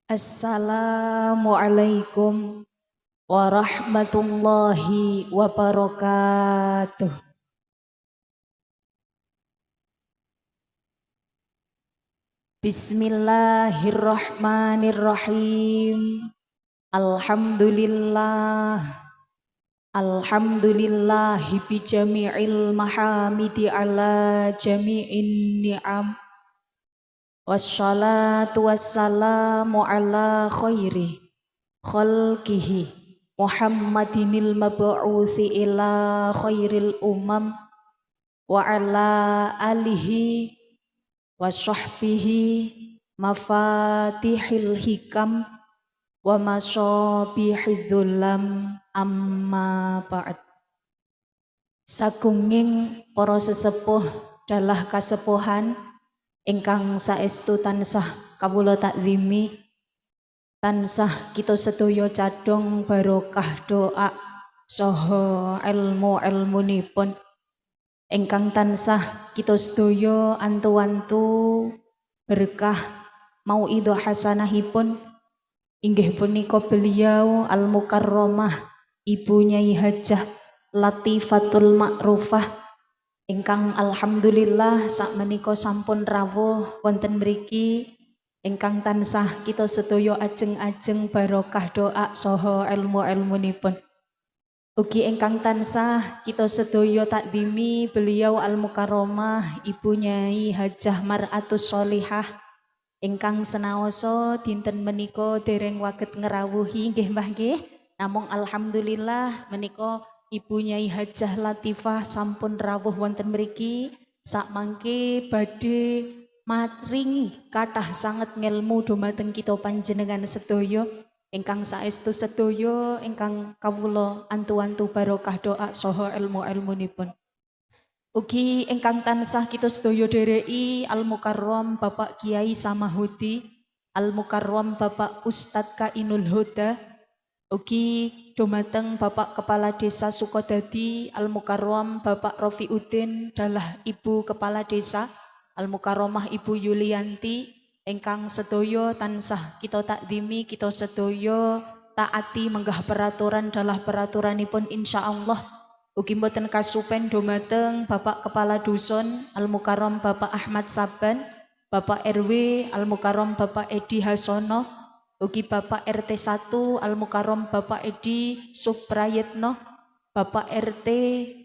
Assalamualaikum warahmatullahi wabarakatuh. Bismillahirrahmanirrahim. Alhamdulillah. Alhamdulillahi bi jami'il mahamidi ala jami'in ni'am. Wassalatu wassalamu ala khairi khalqihi Muhammadinil mab'usi ila khairil umam wa ala alihi wa sahbihi mafatihil hikam wa masabihidz dzulam amma ba'd. Sagunging para sesepuh dalah kasepuhan ingkang saestu tansah kawula takzimi, tansah kita sedaya cadhong barokah doa saha ilmu-ilmunipun ingkang tansah kita sedaya antu-antu berkah mauidhah hasanahipun inggih punika beliau Al-Mukarramah Ibu Nyai Hajah Latifatul Ma'rufah ingkang alhamdulillah sakmenika sampun rawuh wonten mriki ingkang tansah kita sedaya ajeng-ajeng barokah doa saha ilmu-ilmunipun. Ugi ingkang tansah kita sedaya takdimi beliau Al-Mukarramah Ibu Nyai Hajah Mar'atus Sholihah ingkang senaosa dinten menika dereng waget ngerawuhi nggih Mbah nggih. Namung alhamdulillah menika Ibu Nyai Hajah Latifah sampun rawuh wonten mriki sakmangke badhe matringi kathah sanget ngelmu dumateng kita panjenengan sedaya ingkang saestu sedaya ingkang kawula antu-antu barokah doa saha ilmu-ilmunipun. Ugi ingkang tansah kita sedaya dereki Al-Mukarram Bapak Kiai Samahudi, Al-Mukarram Bapak Ustadz Kainul Huda. Ugi dumateng Bapak Kepala Desa Sukodadi Al-Mukarram Bapak Rofiuddin dalah Ibu Kepala Desa Al-Mukarramah Ibu Yulianti ingkang sedaya tansah kita takdimi kita sedaya taati menggah peraturan dalah peraturanipun insyaallah. Ugi mboten kasupen dumateng Bapak Kepala Dusun Al-Mukarram Bapak Ahmad Saban, Bapak RW Al-Mukarram Bapak Edi Hasono, ugi Bapak RT 1 Al-Mukarram Bapak Edi Suprayetno, Bapak RT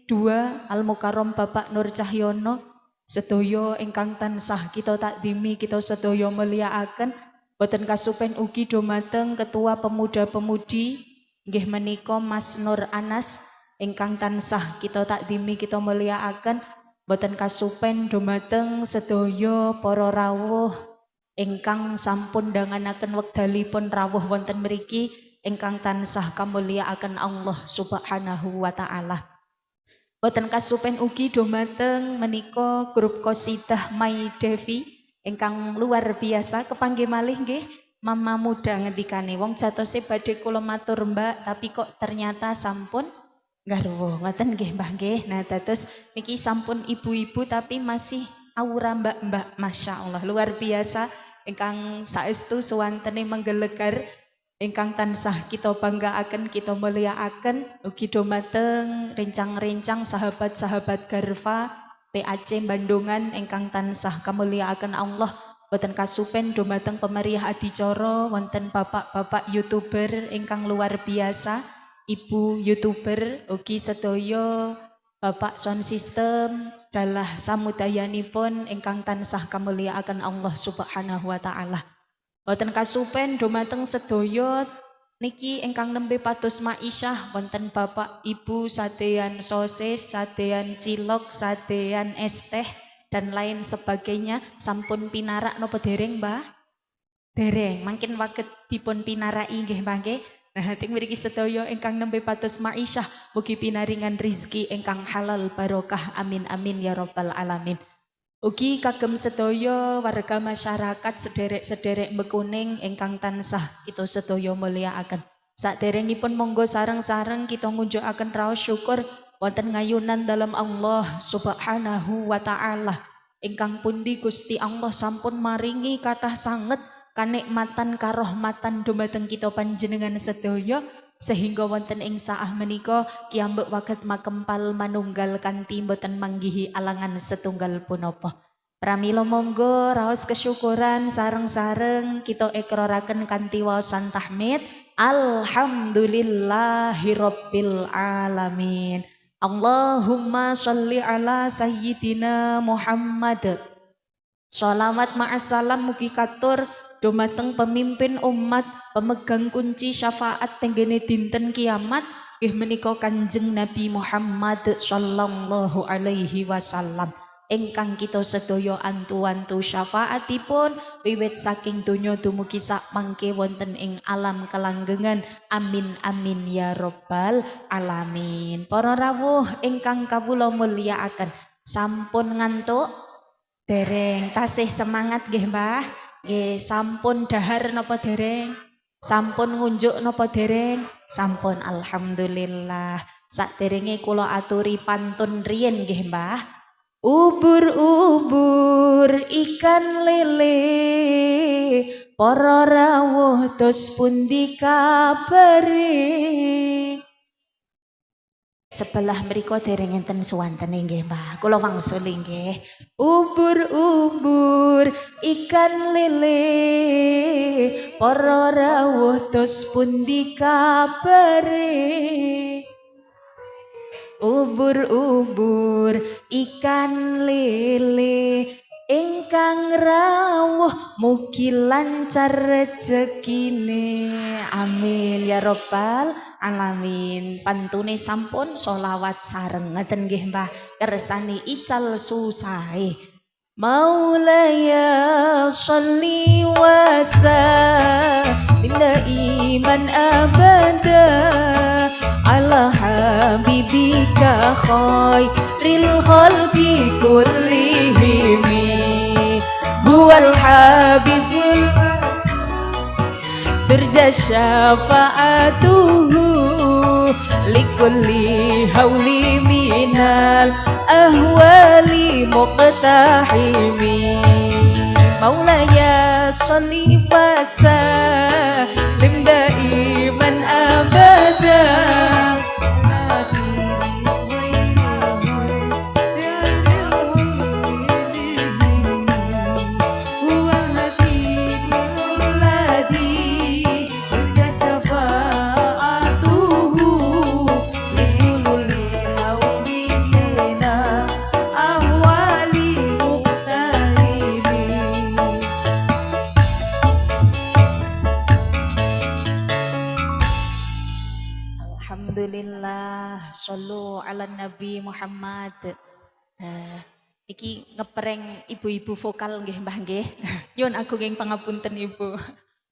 2 Al-Mukarram Bapak Nur Cahyono, sedaya ingkang tansah kita takdimi kita sedaya mulyakaken. Boten kasupen ugi dumateng Ketua Pemuda-Pemudi nggih menika Mas Nur Anas ingkang tansah kita takdimi kita mulyakaken. Boten kasupen dumateng sedaya para rawuh ingkang sampun danganaken wekdalipun rawuh wonten mriki ingkang tansah kamulyakaken Allah Subhanahu wa taala. Boten kasupen ugi dumateng menika grup qasidah My Devi ingkang luar biasa kepanggih malih nggih Mama Muda ngendikane wong jatose badhe kula matur Mbak tapi kok ternyata sampun garwa ngoten nggih Mbah nggih. Nah dados niki sampun ibu-ibu tapi masih aura mbak-mbak, Masya Allah luar biasa ingkang saestu suwantene menggelegar ingkang tansah kita banggaaken kita mulyakaken. Ugi dumateng rencang-rencang sahabat-sahabat Garfa PAC Bandungan ingkang tansah kamulyakaken Allah. Boten kasupen dumateng pemeriah adicara wonten bapak-bapak YouTuber ingkang luar biasa, Ibu YouTuber ugi sedaya Bapak Sound System dalah samudayanipun ingkang tansah kamulyakaken Allah Subhanahu wa taala. Boten kasupen dumateng sedaya niki ingkang nembe pados ma'isyah wonten Bapak Ibu sadean sosis, sadean cilok, sadean es teh dan lain sebagainya sampun pinarak napa dereng Mbah? Dereng, mangkin waget dipun pinarai nggih Mbah nggih. Nah, ting mriki sedaya ingkang nembe pados ma'isyah mugi pinaringan rizki ingkang halal barokah amin amin ya rabbal alamin. Ugi kagem sedaya warga masyarakat sederek-sederek Bekuning ingkang tansah kita sedaya mulyakaken. Saderengipun monggo sareng-sareng kita ngunjukaken raos syukur wonten ngayunan dalam Allah Subhanahu wa taala ingkang pundi Gusti Allah sampun maringi kathah sanget kanikmatan karohmatan dumateng kita panjenengan sedaya sehingga wonten ing saah menika kiambek waget makempal manunggal kanthi boten manggihi alangan setunggal punapa. Pramila monggo raos kesyukuran sareng-sareng kita ikraraken kanthi waosan tahmid. Alhamdulillahirabbil alamin. Allahumma sholli ala sayyidina Muhammad. Sholawat ma'asalam mugi katur dumateng pemimpin umat, pemegang kunci syafaat tenggene dinten kiamat nggih menika Kanjeng Nabi Muhammad sallallahu alaihi wasallam. Ingkang kita sedaya antu-antu syafaatipun wiwit saking donya dumugi sak mangke wonten ing alam kelanggengan. Amin amin ya rabbal alamin. Para rawuh ingkang kawula mulyakaken, sampun ngantuk? Dereng, tasih semangat nggih Mbah. Nggih, sampun dahar napa dereng? Sampun ngunjuk napa dereng? Sampun, alhamdulillah. Saderenge kula aturi pantun riyen nggih Mbah. Ubur-ubur ikan lele, para rawuh tos pundi kabare. Sebelah mriko dereng enten suwantene nggih Mbah. Kula wangsuli nggih. Ubur-ubur ikan lele, para rawuh tos pundi kabare. Ubur-ubur ikan lele ingkang rawuh mugi lancar rezekine. Amin ya rabbal alamin. Pantune sampun sholawat sareng ngeten nggih Mbah kersane ical susahe. Maulaya sholli wa sallim iman abada ala habibika khairil khalqi kullihim huwal habibul turja syafa'atuhu likulli hawli minal ahwali muqtahimi. Maulaya sholli wa sallim daiman abada Alhamdulillah, shollu ala Nabi Muhammad. Iki ngeprank ibu-ibu vokal nggih Mbah nggih. Nyuwun agunging pangapunten Ibu.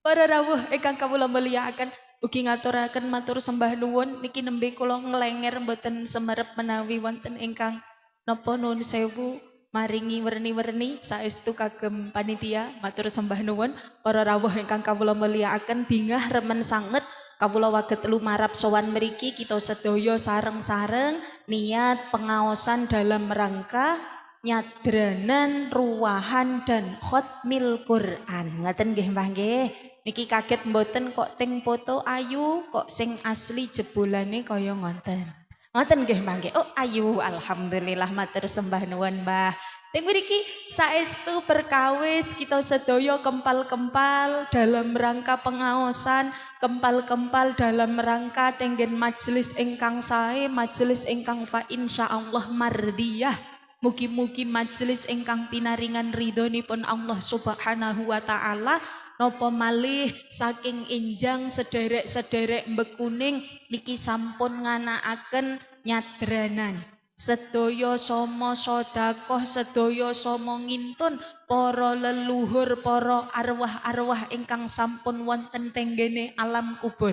Para rawuh ingkang kawula mulyakaken, ugi ngaturaken matur sembah nuwun niki nembe kula nglenger mboten semerep menawi wonten ingkang napa nuwun sewu maringi werni-werni saestu kagem panitia. Matur sembah nuwun para rawuh ingkang kawula mulyakaken, bingah remen sanget kawula waget lumarap sowan mriki kita sedaya sareng-sareng niat pengaosan dalam rangka nyadranan ruwahan dan khotmil Quran. Ngaten nggih Mbah nggih. Niki kaget mboten kok ting foto ayu kok sing asli jebulane kaya ngonten. Ngoten nggih Mbah nggih. Oh ayu, alhamdulillah matur sembah nuwun Mbah. Teng mriki saestu perkawis kita sedaya kempal-kempal dalam rangka pengaosan, kempal-kempal dalam rangka tenggen majelis ingkang sae, majelis ingkang fa insyaallah mardiyah. Mugi-mugi majelis ingkang pinaringan ridhonipun Allah Subhanahu wa taala. Napa malih saking enjang sederek-sederek mbekuning niki sampun nganakaken nyadranan. Sedaya sama sedekah, sedaya sama ngintun para leluhur, para arwah-arwah ingkang sampun wonten tenggene alam kubur.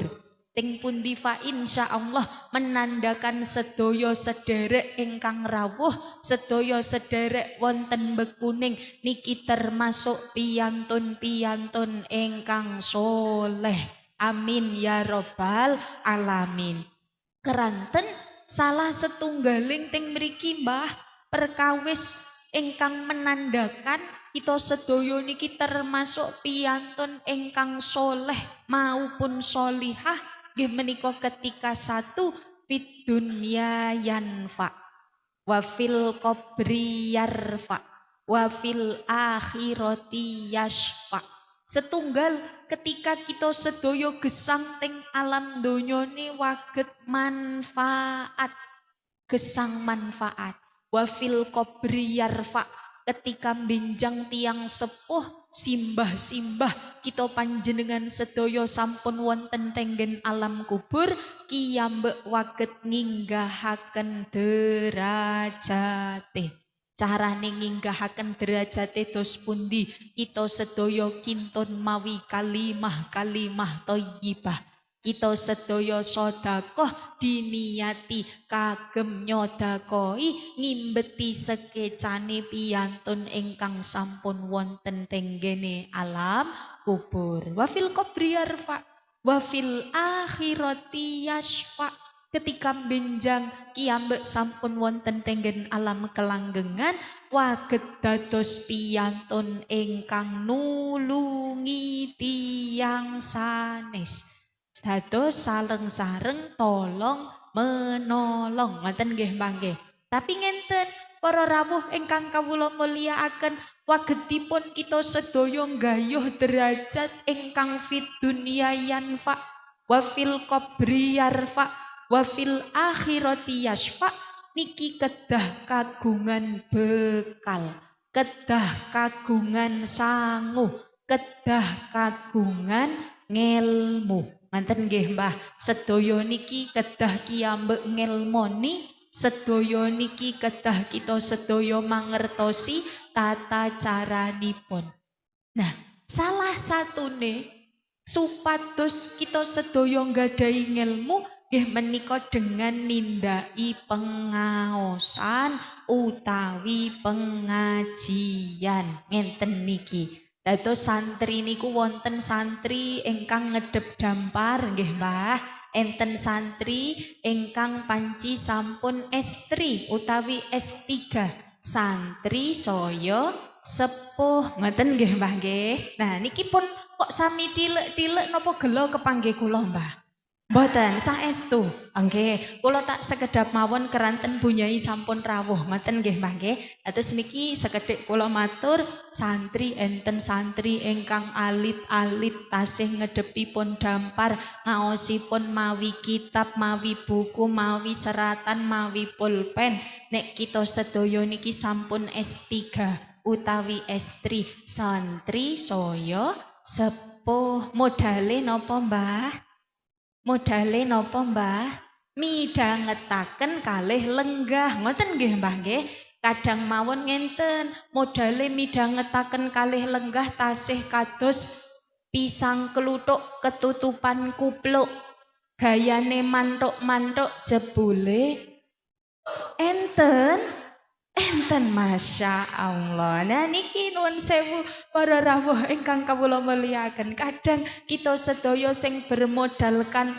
Ting pundi fa insyaallah menandakan sedaya sederek ingkang rawuh, sedaya sederek wonten bekuning niki termasuk piyantun-piyantun ingkang soleh. Amin ya rabbal alamin. Keranten salah setunggaling ting mriki Mbah perkawis ingkang menandakan kita sedaya niki termasuk piyantun ingkang soleh maupun solihah nggih menika ketika satu fid dunya yanfa wa fil qabri yarfa wa fil akhirati yashfa. Setunggal ketika kita sedaya gesang teng alam donya ni waget manfaat, gesang manfaat. Wa fil qabri yarfa, ketika benjang tiang sepuh simbah-simbah kita panjenengan sedaya sampun wonten tenggen alam kubur kiyambek waget nginggahaken derajate. Carane nginggahaken derajate dos pundi? Kita sedaya kintun mawi kalimah-kalimah thayyibah. Kita sedaya sedekah diniati kagem nyodakoi ngimbeti sekecane piyantun ingkang sampun wonten tenggene alam kubur. Wa fil qabri yarfa wa fil akhirati yashfa. Ketika benjang kiambek sampun wonten tenggen alam kelanggengan waget dados piyantun ingkang nulungi tiyang sanes. Dados sareng-sareng tolong menolong. Ngoten nggih Mbah nggih. Tapi ngenten para rawuh ingkang kawula mulyakaken wagetipun kita sedaya nggayuh derajat ingkang fid dunya yanfa wa fil qabri yarfa wa fil akhirati yashfa. Niki kedah kagungan bekal, kedah kagungan sangu, kedah kagungan ngelmu. Manten nggih Mbah, sedaya niki kedah kiyambek ngelmoni, sedaya niki kedah kita sedaya mangertosi tata caranipun. Nah, salah satune supados kita sedaya nggadahi ngelmu nggih menika dengan nindai pengaosan utawi pengajian. Ngenten niki. Dados santri niku wonten santri ingkang ngedep dampar nggih Mbah, enten santri ingkang panci sampun S3 utawi S3, santri saya sepuh ngoten nggih Mbah nggih. Nah niki pun kok sami tilek-tilek napa gelo kepanggih kula Mbah? Mboten saestu. Nggih, kula tak sekedap mawon keranten bunyai sampun rawuh. Ngoten nggih Mbah nggih. Atus niki sekedhik kula matur santri enten santri ingkang alit-alit tasih ngedepipun dampar ngaosipun mawi kitab, mawi buku, mawi seratan, mawi pulpen. Nek kita sedaya niki sampun S3 utawi S3, santri saya sepuh. Modale napa Mbah? Modale napa Mbah? Midhangetaken kalih lenggah. Ngoten nggih Mbah nggih. Kadang mawon ngenten, modale midhangetaken kalih lenggah tasih kados pisang kluthuk ketutupan kupluk. Gayane mantuk-mantuk jebule enten Masya Allah. Nah niki nuwun sewu para rawuh ingkang kawula mulyakaken. Kadang kita sedaya sing bermodalkan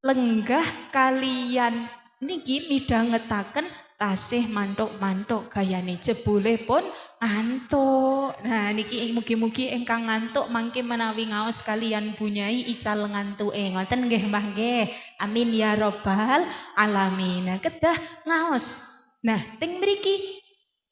lenggah kalian niki midhangetaken tasih mantuk-mantuk gayane jebule pun ngantuk. Nah niki mugi-mugi ingkang ngantuk mangke menawi ngaos kalian bunyai ical ngantuke. Ngoten nggih Mbah nggih. Amin ya rabbal alamin. Nah kedah ngaos. Nah, teng mriki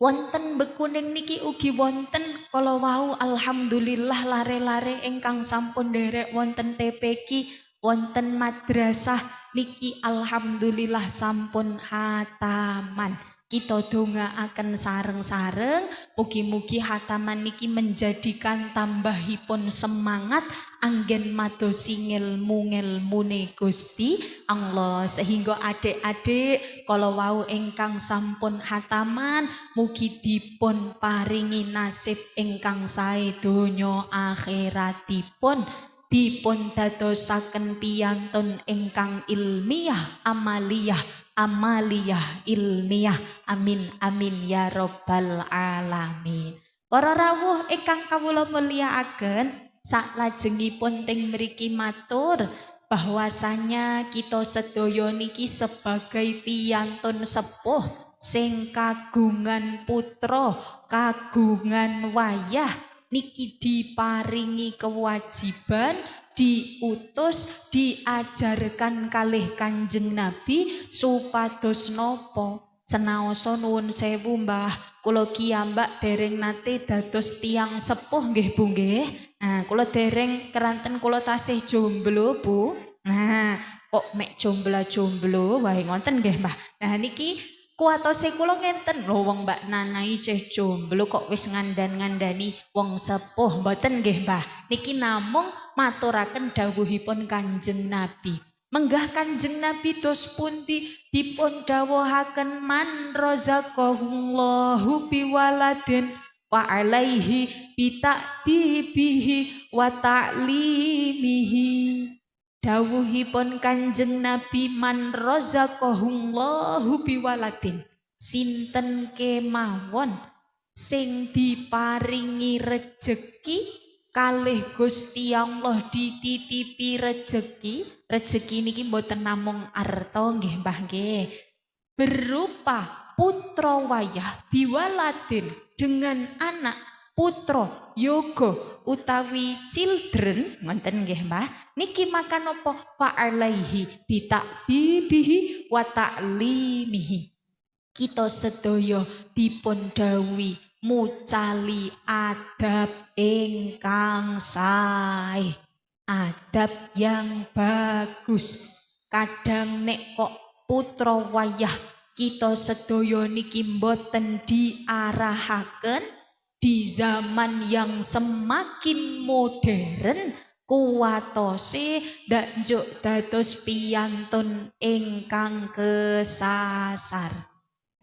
wonten bekuning niki ugi wonten kala wau alhamdulillah lare-lare ingkang sampun nderek wonten TPQ, wonten madrasah niki alhamdulillah sampun hataman. Kita dongaaken sareng-sareng mugi-mugi hataman niki menjadikan tambahipun semangat anggen madosi ngelmu-ngelmune Gusti Allah, sehingga adik-adik kalau wau ingkang sampun hataman mugi dipun paringi nasib ingkang sae donya akhiratipun, dipun dadosaken piyantun ingkang ilmiah amaliyah ilmiah. Amin amin ya rabbal alamin. Para rawuh ingkang kawula mulyakaken, saklajengipun teng mriki matur bahwasanya kita sedaya niki sebagai piyantun sepuh sing kagungan putra, kagungan wayah niki diparingi kewajiban diutus diajarkan kalih Kanjeng Nabi supados nopo senaosa nuwun sewu Mbah kula kiyambak dereng nate dados tiyang sepuh nggih Bu nggih. Nah kula dereng keranten kula tasih jomblo Bu. Nah kok mek jomblo wae ngoten nggih Mbah. Nah niki kuatose kula ngenten lho wong Mbak Nana isih jomblo kok wis ngandani wong sepuh mboten nggih Mbah. Niki namung maturaken dawuhipun Kanjeng Nabi. Menggah Kanjeng Nabi dos pundi dipun dawuhaken man razaqahullahu biwaladin wa alaihi bita'dibihi wa ta'limihi. Dawuhipun Kanjeng Nabi man razaqahullahu biwaladin sinten kemawon sing diparingi rejeki kalih Gusti Allah dititipi rejeki niki mboten namung arta nggih Mbah nggih berupa putra wayah biwaladin dengan anak putra yoga utawi children ngoten nggih Mbah niki makan apa fa'alaihi bita'dibihi wa ta'limihi kita sedaya dipun dawuhi mucali adab ingkang sae, adab yang bagus. Kadang nek kok putra wayah kita sedaya niki mboten diarahaken di zaman yang semakin modern kuwatose ndak njuk dados piyantun ingkang kesasar.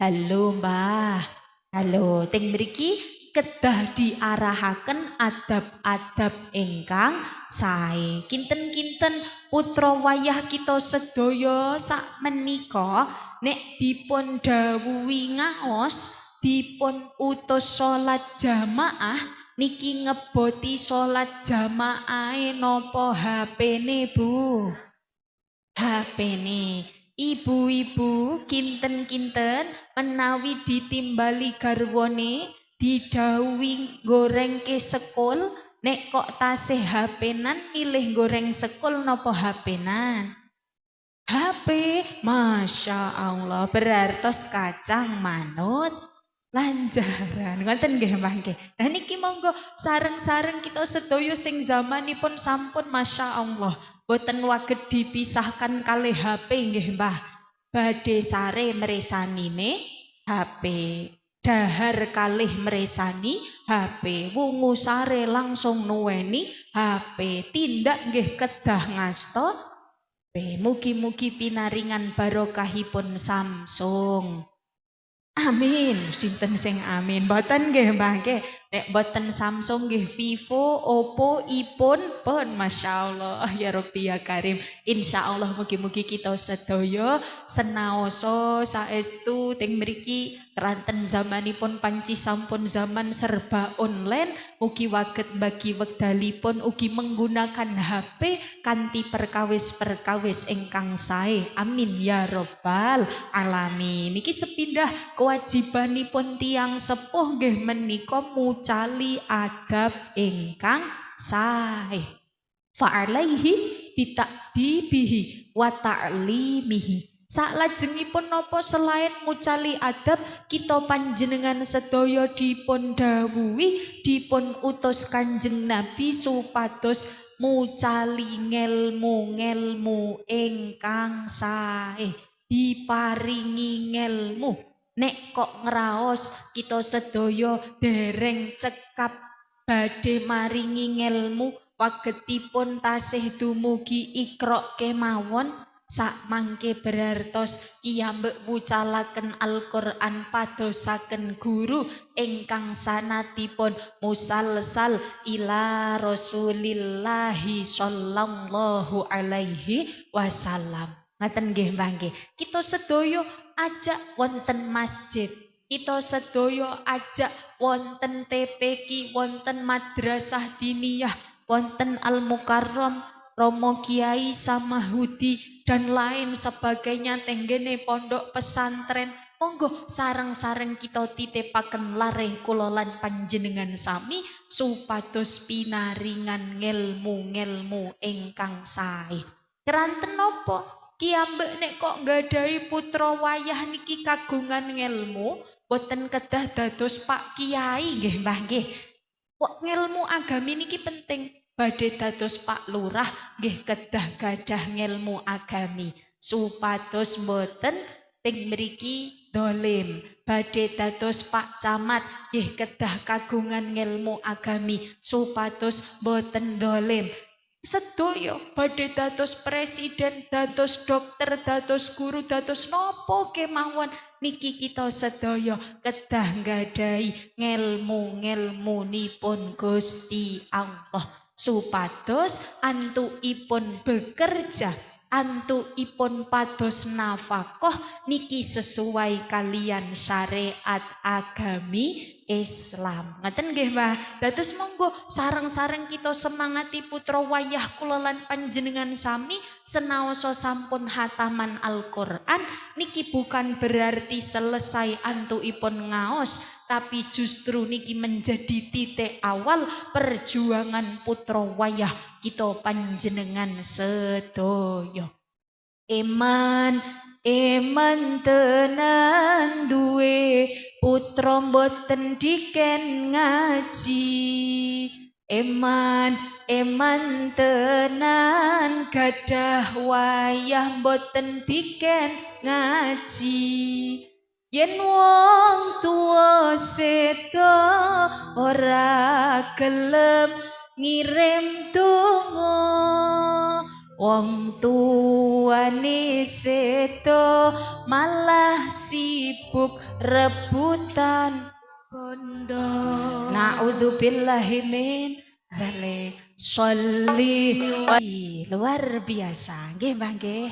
Halo Mbah. Halo, teng mriki kedah diarahaken adab-adab ingkang sae. Kinten-kinten putra wayah kita sedaya sak menika nek dipun dawuhi ngaos, dipun utus salat jamaah niki ngeboti salat jamaahe napa HP-ne Bu? HP-ne. Ibu-ibu kinten-kinten menawi ditimbali garwane didhawuhi goreng ke sekul nek kok tasih HP-nan milih goreng sekul napa HP-nan? HP, Masya Allah berartos kacang manut lanjaran ngoten nggih Mbah nggih. Lah niki monggo sareng-sareng kita sedaya sing zamanipun sampun Masya Allah boten waget dipisahkan kalih HP nggih Mbah. Badhe sare mresanine HP, dahar kalih mresani HP, wungu sare langsung nuweni HP, tindak nggih kedah ngasta HP. Mugi-mugi pinaringan barokahipun Samsung. Amin, sinten sing amin. Mboten nggih Mbah nggih. Nek mboten Samsung nggih Vivo, Oppo, iPhone pun masyaallah ya Rabbi ya Karim. Insyaallah mugi-mugi kita sedaya senaosa saestu teng mriki keranten zamanipun panci sampun zaman serba online, mugi waget bagi wekdalipun ugi menggunakan HP kanthi perkawis-perkawis ingkang sae. Amin ya Rabbal alamin. Niki sepindah kewajibanipun tiyang sepuh nggih menika mucali adab ingkang sae. Fa'alaihi bita'dibihi wa ta'limihi. Salajengipun napa selain mucali adab kita panjenengan sedaya dipun dawuhi dipun utus Kanjeng Nabi supados mucali ngelmu ingkang sae, diparingi ngelmu. Nek kok ngraos kita sedaya dereng cekap badhe maringi ngelmu wagetipun tasih dumugi Iqra kemawon sak mangke berartos kiyambek wucalaken Al-Qur'an padosaken guru ingkang sanatipun musalsal ila Rasulillahi sallallahu alaihi wasallam. Ngaten nggih Mbah nggih. Kita sedaya ajak wonten masjid. Kita sedaya ajak wonten TPQ, wonten madrasah diniyah, wonten Al-Mukarram, Romo Kiai Samahudi dan lain sebagainya tenggene pondok pesantren Monggo sareng-sareng kita titipaken lareh kula lan panjenengan sami supados pinaringan ngelmu-ngelmu ingkang sae. Keranten napa? Ki ambek nek kok nggadahi putra wayah niki kagungan ngelmu, boten kedah dados Pak Kiai nggih Mbah nggih. Kok ngelmu agami niki penting. Badhe dados Pak Lurah nggih kedah gadah ngelmu agami supados boten ting mriki dolim. Badhe dados Pak Camat nggih kedah kagungan ngelmu agami supados boten dolim. Sedaya badhe dados presiden, dados dokter, dados guru, dados nopo kemawon niki kita sedaya kedah nggadahi ngelmu-ngelmunipun Gusti Allah supados antuipun bekerja, antuipun pados nafkah niki sesuai kalian syariat agami Islam. Ngaten nggih Mbah. Dados monggo sareng-sareng kita semangati putra wayah kula lan panjenengan sami senaosa sampun hataman Al-Qur'an niki bukan berarti selesai antuipun ngaos, tapi justru niki menjadi titik awal perjuangan putra wayah kita panjenengan sedaya. Iman tenan duwe putra mboten diken ngaji. Iman tenan gadah wayah mboten diken ngaji. Yen wong tuwa sedo ora gelem ngirim donga, wong tuwane sedo malah sibuk rebutan bondo. Naudzubillahi min dzalik. Sholli luar biasa nggih Mbah nggih.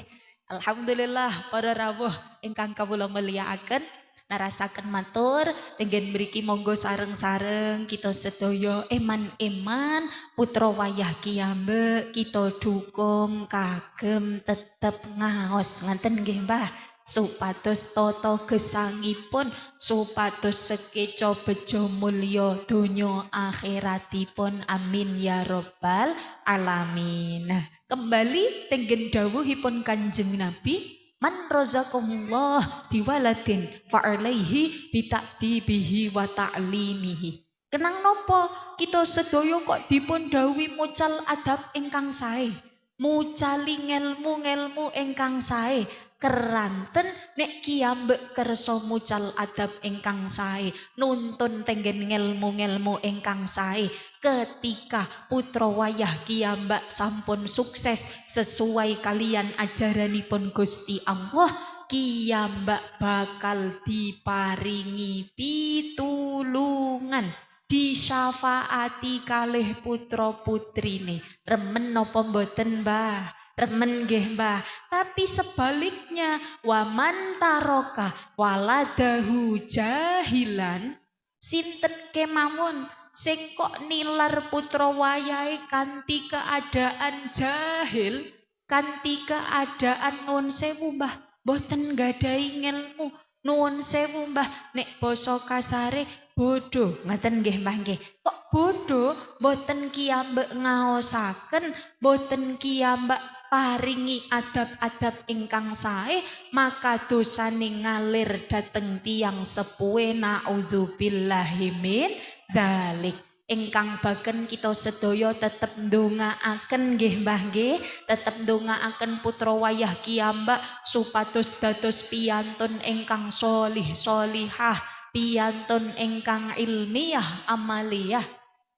Alhamdulillah para rawuh ingkang kawula mulyakaken narasaken matur tenggen mriki monggo sareng-sareng kita sedaya eman-eman putra wayah kiyambek kita dukung kagem tetep ngaos ngaten nggih Mbah supados tata gesangipun supados sekeca bejo mulya donya akhiratipun amin ya rabbal alamin. Nah, kembali tenggen dawuhipun Kanjeng Nabi, man razaqahullah biwaladin fa'alaihi bita'dibihi wa ta'limihi. Kenang nopo kita sedaya kok dipun dawuhi mucal adab ingkang sae, mucali ngelmu-ngelmu ingkang sae. Keranten nek kiyambek kersa mucal adab ingkang sae, nuntun tenggen ngelmu-ngelmu ingkang sae. Ketika putra wayah kiyambak sampun sukses sesuai kalian ajaranipun Gusti Allah, kiyambak bakal diparingi pitulungan, disyafaati kalih putra putrine. Remen napa mboten Mbah? Remen nggih Mbah. Tapi sebaliknya waman taroka waladahu jahilan, sinten kemawon sing kok nilar putra wayahe kanthi keadaan jahil, kanthi keadaan nuwun sewu Mbah boten nggadahi ngelmu, nuwun sewu Mbah nek basa kasare bodoh ngaten nggih Mbah nggih. Kok bodoh boten kiyambek ngaosaken, boten kiyambak paringi adab-adab ingkang sae, maka dosane ngalir dateng tiyang sepuhe naudzubillahi min dzalik. Ingkang baken kita sedaya tetep ndongaaken nggih Mbah nggih, tetep ndongaaken putra wayah kiyambak supados dados piyantun ingkang sholih sholihah, piyantun ingkang ilmiah amaliyah.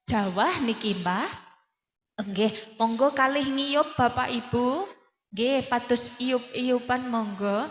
Jawah niki Mbah. Nggih, monggo kalih ngiyup Bapak Ibu. Nggih, pados iup-iupan monggo.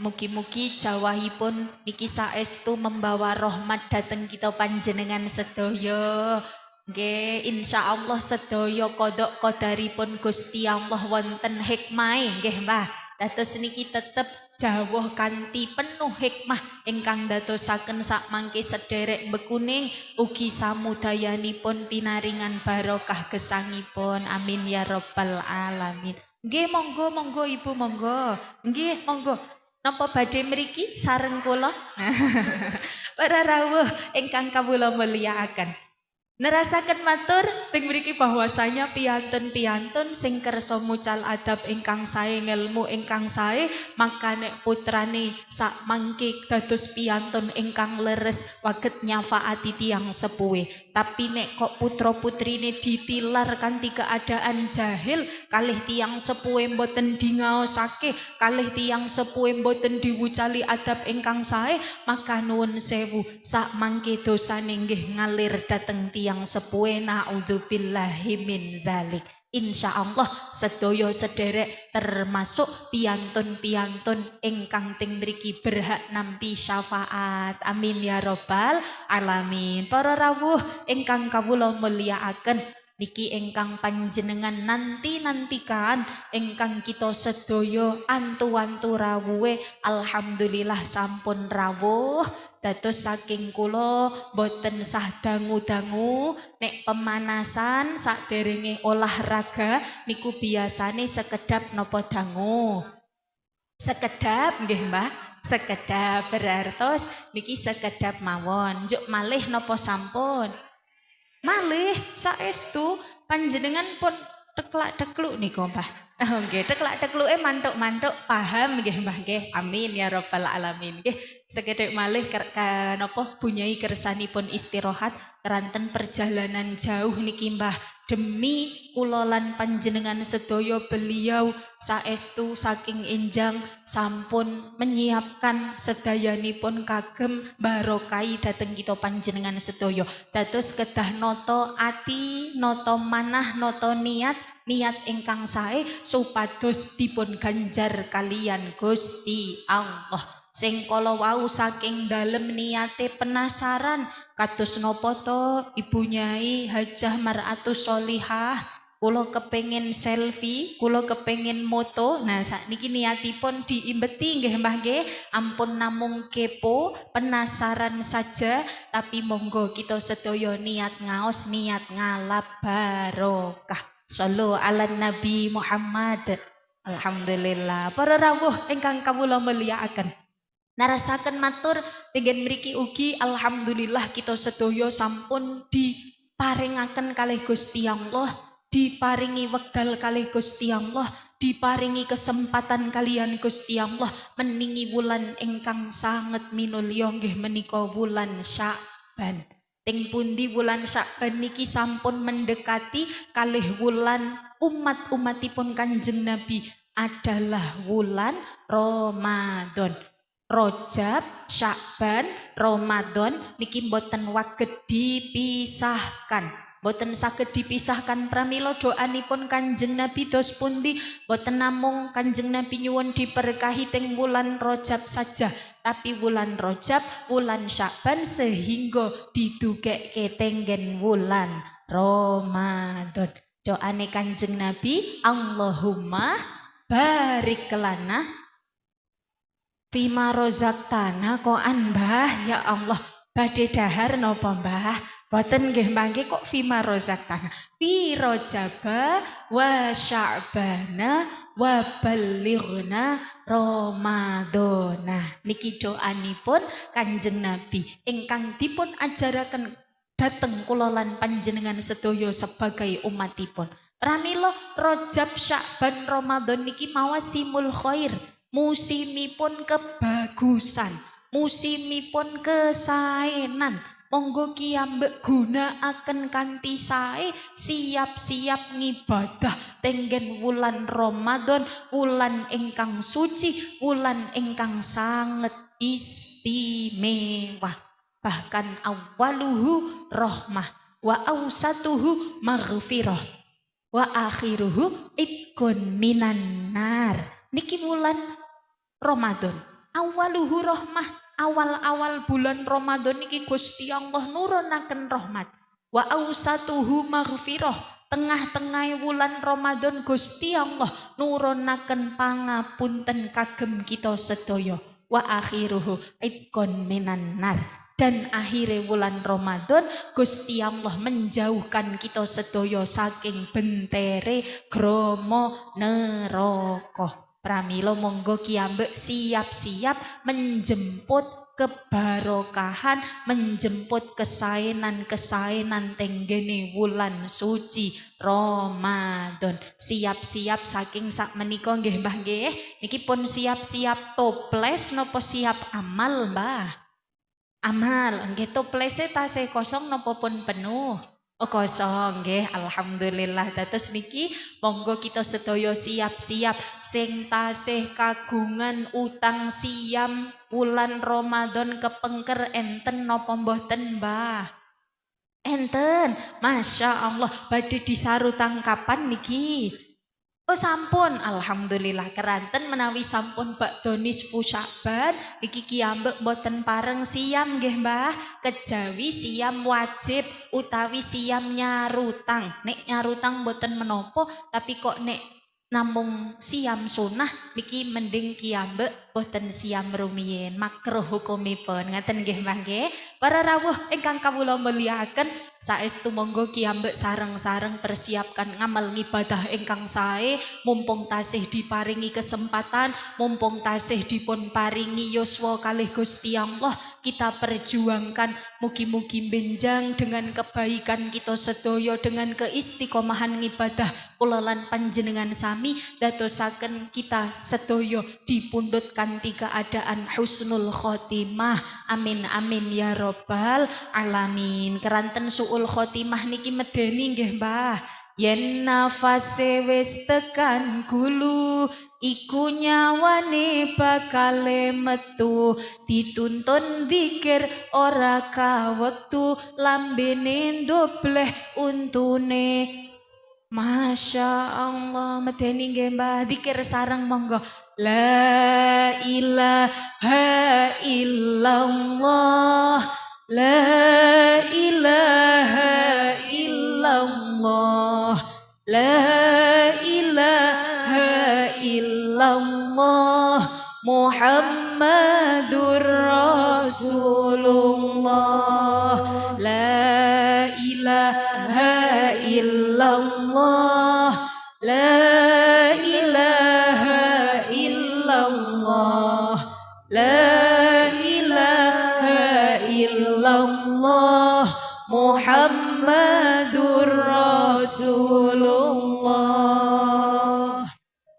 Mugi-mugi jawahipun niki saestu membawa rahmat dateng kita panjenengan sedaya. Nggih, insyaallah sedaya kodok kodaripun Gusti Allah wonten hikmahe nggih Mbah. Dados niki tetep jawah kanthi penuh hikmah ingkang dadosaken sak mangke sederek bekuning ugi samudayanipun pinaringan barokah gesangipun amin ya rabbal alamin. Nggih monggo Ibu monggo. Nggih monggo. Napa badhe mriki sareng kula? Para rawuh ingkang kawula mulyakaken. Nerasaken matur teng mriki bahwasanya piyantun-piyantun sing kersa mucal adab ingkang sae ngelmu ingkang sae maka nek putrane sak mangke dados piyantun ingkang leres waget nyafaati tiyang sepuhe. Tapi nek kok putra putrine ditilar kanthi keadaan jahil kalih tiyang sepuhe mboten dingaosake kalih tiyang sepuhe mboten diwucali adab ingkang sae maka nuwun sewu sak mangke dosane nggih ngalir dhateng yang sepuhe naudzubillahi min dzalik. Insyaallah sedaya sederek termasuk piyantun-piyantun ingkang teng mriki berhak nampi syafaat. Amin ya rabbal alamin. Para rawuh ingkang kawula mulyakaken niki ingkang panjenengan nantikan ingkang kita sedaya antu-antu rawuhe alhamdulillah sampun rawuh. Dados saking kula boten sah dangu-dangu nek pemanasan saderenge olahraga niku biasane sekedap napa dangu. Sekedap nggih Mbah, sekedap berartos niki sekedap mawon. Njuk malih napa sampun? Malih saestu panjenengan pun teklak-tekluk niku Mbah. Nggih, teklak-tekluke mantuk-mantuk paham nggih Mbah nggih. Amin ya rabbal alamin nggih. Sekedhik malih napa bunyai kersanipun istirahat keranten perjalanan jauh niki Mbah demi kula lan panjenengan sedaya beliau saestu saking enjang sampun menyiapkan sedayanipun kagem barokai dhateng kita panjenengan sedaya dados kedah nata ati nata manah nata niat ingkang sae supados dipun ganjar kalian Gusti Allah. Sing kala wau saking dalem niate penasaran kados napa to Ibu Nyai Hajah Mar'atus Sholihah kula kepengin selfie, kula kepengin moto. Nah sakniki niatipun diimbeti nggih Mbah nggih. Ampun namung kepo, penasaran saja, tapi monggo kita sedaya niat ngaos, niat ngalap barokah. Shallu ala Nabi Muhammad. Alhamdulillah. Para rawuh ingkang kawula mulyakaken. Narasaken matur dengan mriki ugi alhamdulillah kita sedaya sampun diparingaken kalih Gusti Allah, diparingi wekdal kalih Gusti Allah, diparingi kesempatan kalian Gusti Allah meningi wulan ingkang sanget minulya nggih menika wulan Sya'ban. Teng pundi wulan Sya'ban niki sampun mendekati kalih wulan umat-umatipun Kanjeng Nabi adalah wulan Ramadan. Rajab, Sya'ban, Ramadan niki mboten waget dipisahkan. Mboten saged dipisahkan pramila doanipun Kanjeng Nabi dos pundi mboten namung Kanjeng Nabi nyuwun diberkahi teng wulan Rajab saja, tapi wulan Rajab, wulan Sya'ban sehingga didugekke tenggen wulan Ramadan. Doane Kanjeng Nabi, Allahumma barik lana Fima rozaktana koan Mbah, ya Allah badhe dahar napa Mbah? Boten nggih mangke kok fima rozaktana. Fi Rajaba wa Sya'bana wa ballighna Ramadana. Niki doanipun Kanjeng Nabi ingkang dipun ajaraken dhateng kula lan panjenengan sedaya sebagai umatipun. Pramila Rajab, Sya'ban, Ramadan niki mawasimul khair. Musimipun kebagusan, musimipun kesaenan. Monggo kiyambek gunakaken kanthi sae, siap-siap ngibadah tenggen wulan Ramadan, wulan ingkang suci, wulan ingkang sanget istimewa. Bahkan awaluhu rahmah wa awsatuhu maghfirah wa akhiruhu itqun minan nar. Niki wulan Ramadan, awaluhu rahmah, awal-awal bulan Ramadan niki Gusti Allah nurunaken rahmat. Wa awsatuhu maghfirah, tengah-tengah wulan Ramadan Gusti Allah nurunaken pangapunten kagem kita sedaya. Wa akhiruhu itqun minan nar. Dan akhirnya wulan Ramadan Gusti Allah menjauhkan kita sedaya saking bentere grama neraka. Pramila monggo kiambek siap-siap menjemput kebarokahan, menjemput kesaenan-kesaenan tenggene wulan suci Ramadan. Siap-siap saking sak menika nggih Mbah nggih. Niki pun siap-siap toples napa siap amal Mbah? Amal, nggih toplese tasih kosong napa pun penuh? Oh kosong nggih, alhamdulillah. Dados niki monggo kita sedaya siap-siap sing tasih kagungan utang siam wulan Ramadan kepengker enten napa mboten, Mbah? Enten, Masya Allah, badhe disarutang kapan niki? Oh sampun, alhamdulillah keranten menawi sampun bakda nisfu Sya'ban iki kiambek boten pareng siam nggih Mbah, kejawi siam wajib utawi siam nyarutang. Nek nyarutang boten menapa, tapi kok nek namung siam sunah niki mending kiambek boten siam rumiyin, makruh hukumipun. Ngaten nggih Mbah nggih. Para rawuh ingkang kawula mulyakaken, saestu monggo kiambek sareng-sareng persiapkan ngamal ngibadah ingkang sae, mumpung tasih diparingi kesempatan, mumpung tasih dipun paringi yuswa kalih Gusti Allah, kita perjuangkan mugi-mugi benjang dengan kebaikan kita sedaya, dengan keistiqomahan ngibadah kula lan panjenengan sami dadosaken kita sedaya dipundhut kanthi keadaan husnul khotimah. Amin amin ya robbal alamin. Keranten suul khotimah niki medeni nggih Mbah. Yen nafase wis tekan gulu iku nyawane bakale metu, dituntun zikir ora ka wektu, lambene ndobleh untune. Masya Allah, medeni nggih Mbah, zikir sareng monggo. La ilaha illallah, la ilaha illallah, la ilaha illallah, Muhammadur Rasulullah, la ilaha illallah, la ilaha illallah, la ilaha illallah, Muhammadur Rasulullah.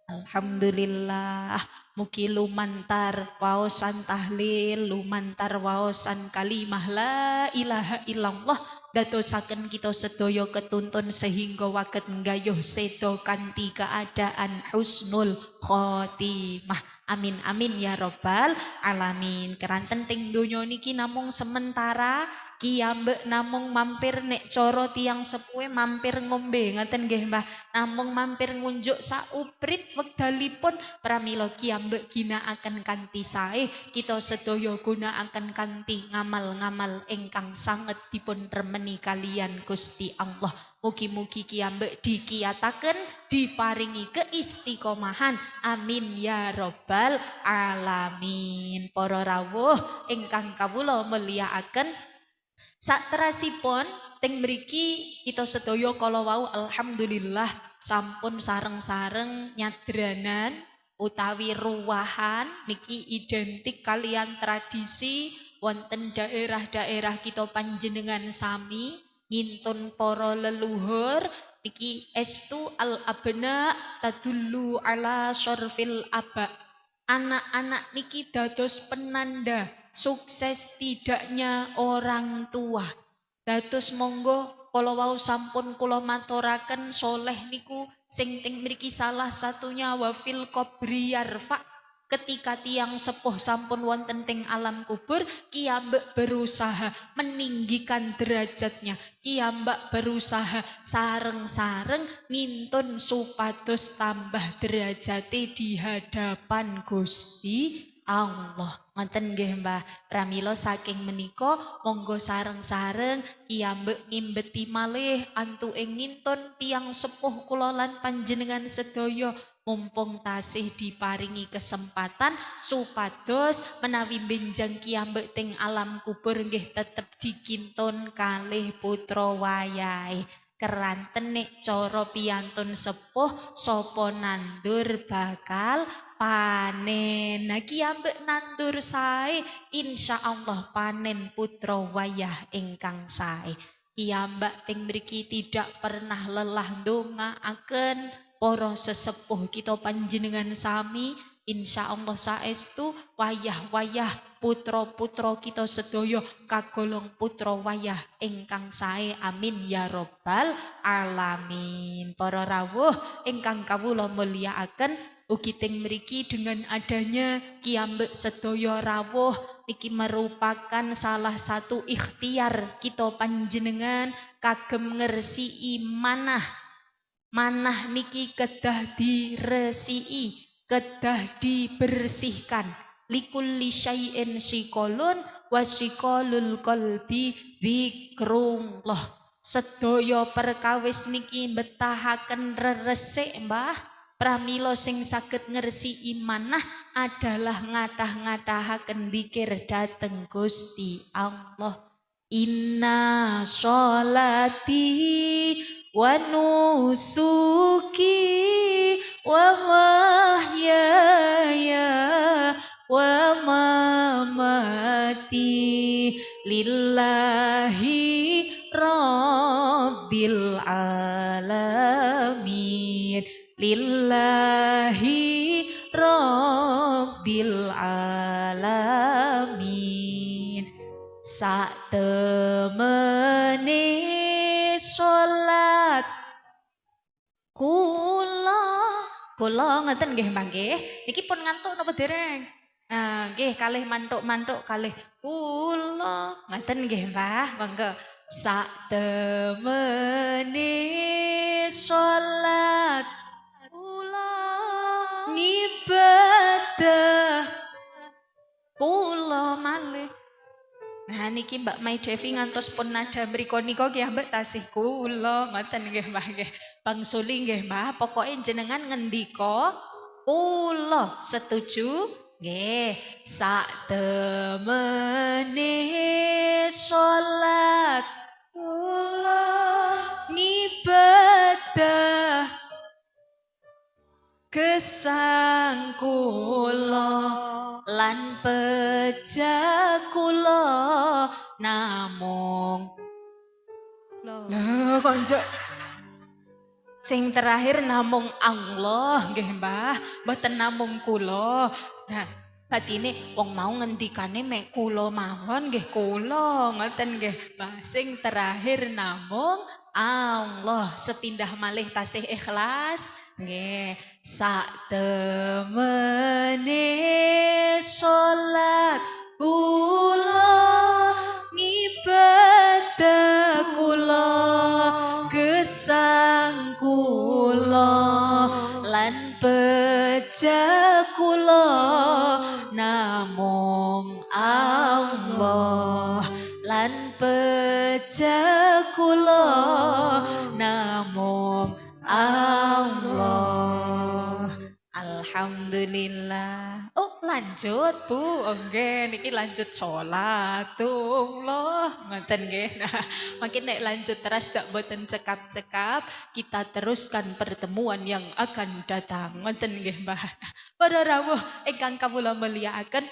Alhamdulillah, mugi lumantar waosan tahlil, lumantar waosan kalimah la ilaha illallah dadosaken kita sedaya ketuntun sehingga waket nggayuh sedo kanthi keadaan husnul khotimah. Amin amin ya robbal alamin. Keranten teng donya niki namung sementara, kiambek namung mampir nek coro tiang sepuhe mampir ngombe ngaten nggih Mbah, namung mampir ngunjuk sauprit wekdalipun. Pramila kiambek ginakaken kanthi sae, kita sedaya gunakaken kanthi ngamal-ngamal ingkang sanget dipun remeni kalian Gusti Allah. Mugi-mugi kiambek dikiyataken diparingi keistiqomahan. Amin ya robbal alamin. Para rawuh ingkang kawula mulyakaken, saterasipun teng mriki kita sedaya kala wau alhamdulillah sampun sareng-sareng nyadranan utawi ruwahan niki identik kalian tradisi wonten daerah-daerah kita panjenengan sami ngintun para leluhur niki estu al abna tadullu ala syarfil aba. Anak-anak niki dados penanda sukses tidaknya orang tua. Dados monggo kala wau sampun kula maturaken soleh niku sing teng mriki salah satunya wafil qabri yarfa. Ketika tiang sepuh sampun wonten teng alam kubur, kiambek berusaha meninggikan derajatnya. Kiambak berusaha sareng-sareng ngintun supados tambah derajate di hadapan Gusti Allah. Ngoten nggih Mbah. Pramila saking menika monggo sareng-sareng kiambek ngimbeti malih antuke ngintun tiang sepuh kula lan panjenengan sedaya, mumpung tasih diparingi kesempatan supados menawi benjang kiambek teng alam kubur nggih tetep dikintun kalih putra wayahe. Keranten nek cara piyantun sepuh sapa nandur bakal panen. Nah ki ambek nandur sae insyaallah panen putra wayah ingkang sae. Ki ambak teng mriki tidak pernah lelah ndongaaken para sesepuh kita panjenengan sami. Insyaallah saestu wayah-wayah putra-putra kita sedaya kagolong putra wayah ingkang sae amin ya robbal alamin. Para rawuh ingkang kawula mulyakaken ugi teng mriki dengan adanya Ki ambek sedaya rawuh niki merupakan salah satu ikhtiar kita panjenengan kagem ngresiki manah niki kedah diresiki, kedah dibersihkan. Likulli syai'in syikolun wa syikolul qalbi dzikrullah. Sedaya perkawis niki betahaken reresik Mbah. Pramila sing saged ngresiki manah adalah ngatah-ngatahaken dzikir dhateng Gusti Allah. Inna sholati wa nusuki wa mahyaya wa mamati lillahi rabbil alamin. Lillahi rabbil alamin. Sak temene salat kula ngeten nggih Mbah nggih. Niki pun ngantuk napa dereng? Nah, nggih kalih mantuk-mantuk kalih kula ngeten nggih Mbah. Monggo. Sak temene salat kula ngibadah kula malih. Nah niki Mbak Mai Devi ngantos pun nada mriko nika nggih ambek tasih kula ngoten nggih Mbah nggih. Bang Suli nggih Mbah, pokoke jenengan ngendika kula setuju nggih. Sak temene salat kula ngibadah gesang kula lan pejah kula namung lho konco sing terakhir namung Allah nggih Mbah mboten namung kula. Nah batine wong mau ngendikane mek kula mawon nggih kula ngoten nggih Mbah. Sing terakhir namung Allah. Sepindah malih tasih ikhlas nggih. Sak temene salat kula ngibadah kula gesang kula lan pejah kula namung Allah lan pejah kula namung Allah. Alhamdulillah. Oh lanjut Bu, nggih niki lanjut sholatullah ngoten nggih. Nah, makin nek lanjut terus dak boten cekap-cekap, kita teruskan pertemuan yang akan datang ngoten nggih Mbah. Para rawuh ingkang kawula mulyakaken,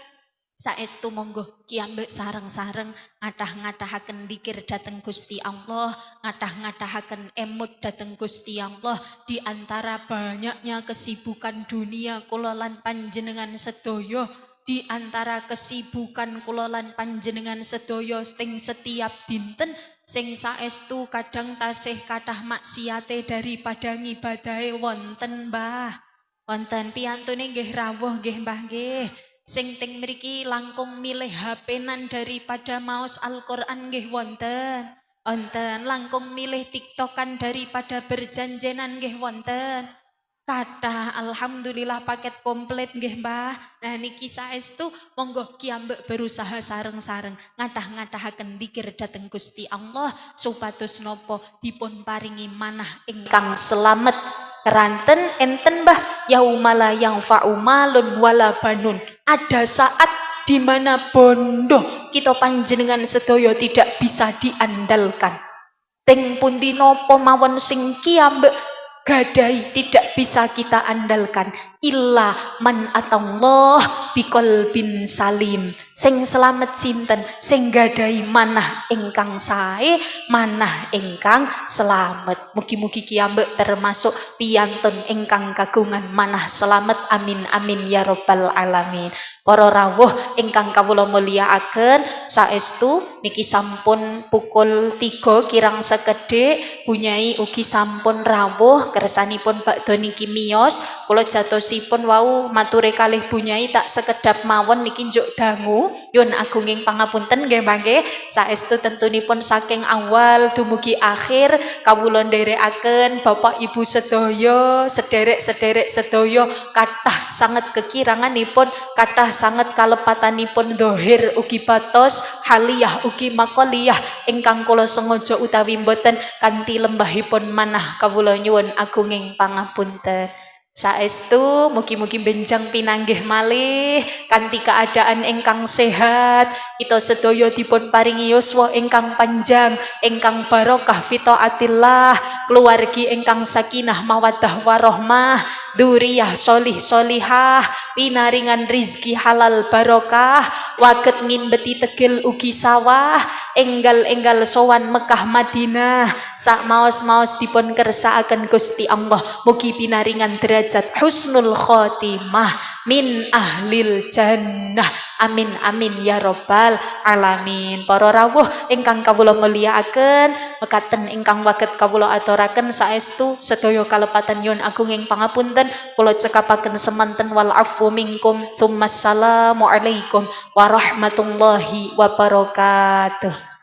saestu monggo ki ambek sareng-sareng ngatah-ngatahaken dzikir dhateng Gusti Allah, ngatah-ngatahaken emut dhateng Gusti Allah. Di antara banyaknya kesibukan dunia kula lan panjenengan sedaya, di antara kesibukan kula lan panjenengan sedaya sing setiap dinten sing saestu kadang tasih kathah maksiate daripada ngibadahe wonten Mbah. Wonten piyantune nggih rawuh nggih Mbah nggih. Sing teng mriki langkung milih HP-nan daripada maos Al-Qur'an nggih wonten. Wonten langkung milih TikTokan daripada berjanjenan nggih wonten. Kathah alhamdulillah paket komplit nggih Mbah. Nah niki saestu monggo ki ambek berusaha sareng-sareng ngatah-ngatahaken dzikir dhateng Gusti Allah supados napa dipun paringi manah ingkang selamet. Keranten enten Mbah yaumala yang fa'umalun wala banun. Ada saat di mana bondo kita panjenengan sedaya tidak bisa diandalkan. Teng pundi nopo mawon sing kiambek gadai tidak bisa kita andalkan illa man atallah biqalbin salim. Sing selamat sinten sing gadai manah ingkang sae, manah ingkang selamat. Mugi-mugi kiambek termasuk piyantun ingkang kagungan manah selamat, amin amin ya rabbal alamin. Para rawuh ingkang kawula mulyakaken, saestu niki sampun pukul 3 kirang sekedhik, Bunyai ugi sampun rawuh kersanipun bakda niki miyos. Kula jatosipun wau mature kalih Bunyai tak sekedap mawon niki njuk dangu. Yun agunging pangapunten nggih mangke. Saestu tentunipun saking awal dumugi akhir kawula nderekaken Bapak Ibu sedaya, sederek-sederek sedaya kathah sanget kekiranganipun, kathah sanget kalepatanipun dohir ugi batos, haliyah ugi makoliyah ingkang kula sengaja utawi mboten kanthi lembahipun manah kawula nyuwun agunging pangapunten. Saestu mugi-mugi benjang pinanggih malih kanthi keadaan ingkang sehat, kita sedaya dipun paringi yuswa ingkang panjang, ingkang barokah fi taatillah, keluargi ingkang sakinah mawaddah warahmah, dzurriyyah sholih sholihah, pinaringan rizki halal barokah, waget ngimbeti tegel ugi sawah, enggal-enggal sowan Mekah Madinah, sak maos-maos dipun kersakaken Gusti Allah, mugi pinaringan derajat husnul khotimah min ahlil jannah, amin amin ya rabbal alamin. Para rawuh ingkang kawula mulyakaken, mekaten ingkang waget kawula aturaken saestu sedaya kalepatan nyuwun agunging pangapunten, kula cekapaken semanten wal afu minkum, tsumma assalamu alaikum warahmatullahi wabarakatuh.